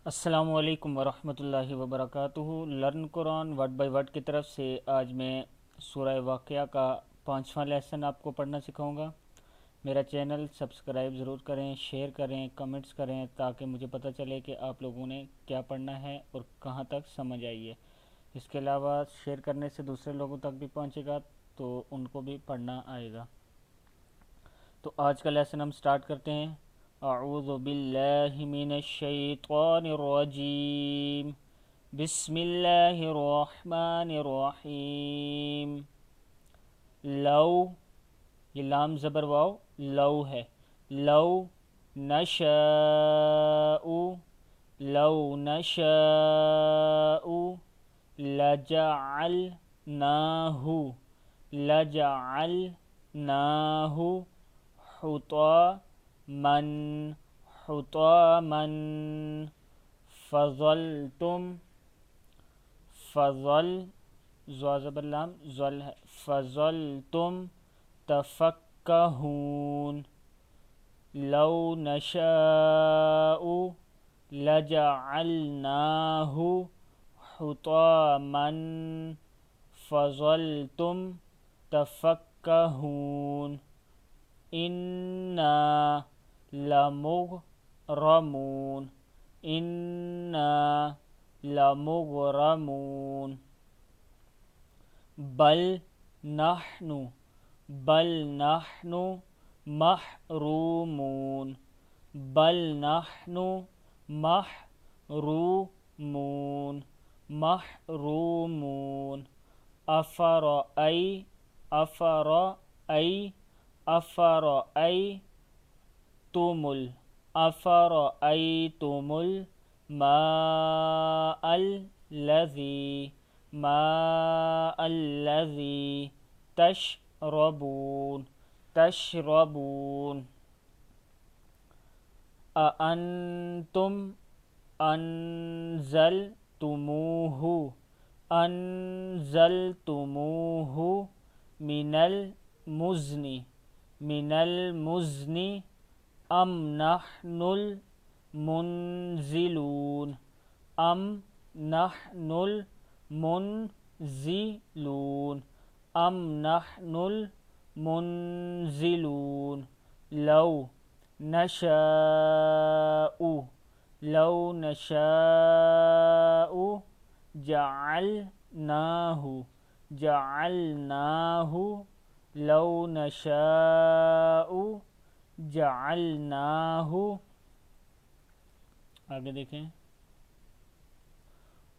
السلام علیکم ورحمۃ اللہ وبرکاتہ۔ Learn Quran word by word کی طرف سے آج میں سورہ واقعہ کا 5واں لیسن آپ کو پڑھنا سکھاؤں گا۔ میرا چینل سبسکرائب ضرور کریں، شیئر کریں، کمنٹس کریں تاکہ مجھے پتہ چلے کہ آپ لوگوں نے کیا پڑھنا ہے اور کہاں تک سمجھ آئی ہے۔ اس کے علاوہ شیئر کرنے سے دوسرے لوگوں تک بھی پہنچے گا تو ان کو بھی پڑھنا آئے گا۔ تو آج کا لیسن ہم سٹارٹ کرتے ہیں۔ اعوذ باللہ من الشیطان الرجیم، بسم اللہ الرحمن الرحیم۔ لو، یہ لام زبر واو لو ہے۔ لو نشاء، لو نشاء لجعلناہ، لجعلناہ حطاما، حطاما فظلتم، فظل زوا زبر لام ظل ہے، فظلتم تفکہون۔ لو نشاء لجعلناہ حطاما فظلتم تفکہون۔ انا لمغرمون، انا لمغرمون۔ بل نحن، بل نحن محرومون، بل نحن محرومون، محرومون۔ افرأی، افرأی، افرأیتم افرأیتم الماء الذی، ماء الذی تشربون، تشربون۔ اانتم انزلتموہ، انزلتموہ من المزن، من المزن ام نحن المنزلون، ام نحن المنزلون، ام نحن المنزلون۔ لو نشاء، لو نشاء جعلناہ، جعلناہ، لو نشاء جعلناہ۔ آگے دیکھیں۔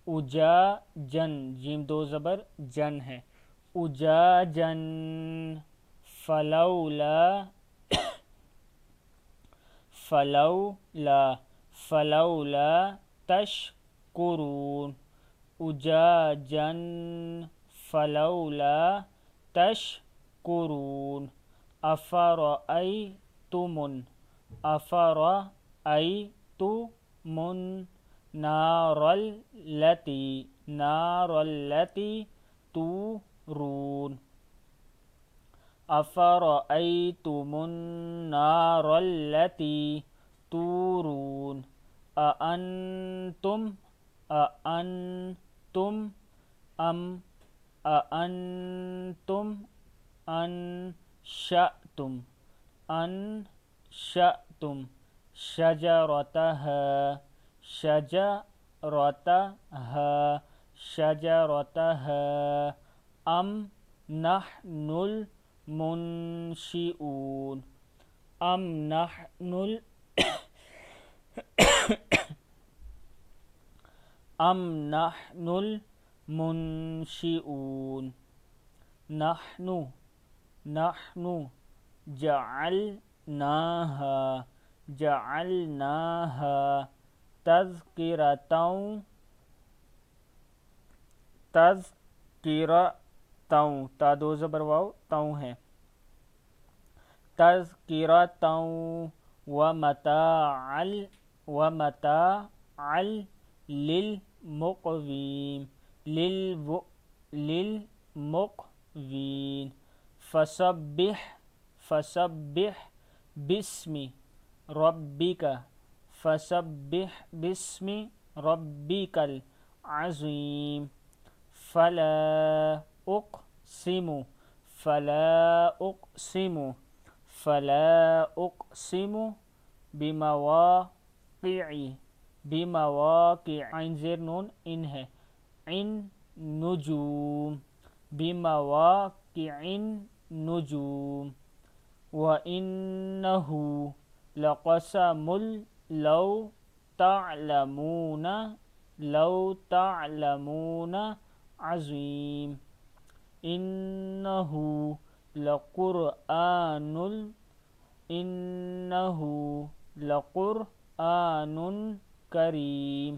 اجاجن، جیم دو زبر جن ہے، اجاجن فلولا، فلولا، فلولا تشکرون، اجاجن فلولا تشکرون۔ افرأیتم، افرأیتم النار التی، نار التی تورون، افرأیتم النار التی تورون۔ اانتم، اانتم ام، اانتم انشأتم، انشأتم شجرتها، شجرتها، شجرتها ام نحن المنشئون، ام نحن ام نحن المنشئون۔ نحن، نحن جعلناها، جعلناها تذکرۃ، تذکرۃ، تا دو زبر واو تاؤں ہے، تذکرۃ ومتاعا، ومتاعا للمقوین، للمقوین۔ فسبح، فسبح باسم ربک، فسبح باسم ربك العظيم فلا أقسم فلا أقسم بمواقع عین زیر نون ان ہے ان نجوم بمواقع النجوم وَإِنَّهُ لَقَسَمٌ لَوْ تَعْلَمُونَ عَظِيمٌ إِنَّهُ لَقُرْآنٌ کریم۔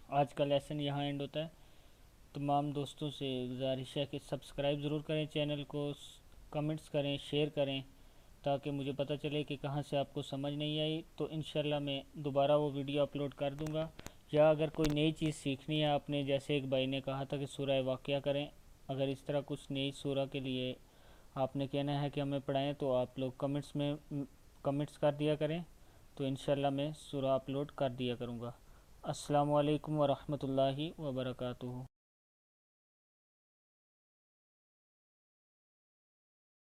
آج کا لیسن یہاں اینڈ ہوتا ہے۔ تمام دوستوں سے گزارش ہے کہ سبسکرائب ضرور کریں چینل کو، کمنٹس کریں، شیئر کریں، تاکہ مجھے پتہ چلے کہ کہاں سے آپ کو سمجھ نہیں آئی، تو انشاءاللہ میں دوبارہ وہ ویڈیو اپلوڈ کر دوں گا۔ یا اگر کوئی نئی چیز سیکھنی ہے آپ نے، جیسے ایک بھائی نے کہا تھا کہ سورہ واقعہ کریں، اگر اس طرح کچھ نئی سورہ کے لیے آپ نے کہنا ہے کہ ہمیں پڑھائیں، تو آپ لوگ کمنٹس کر دیا کریں، تو انشاءاللہ میں سورہ اپلوڈ کر دیا کروں گا۔ السلام علیکم ورحمۃ اللہ وبرکاتہ۔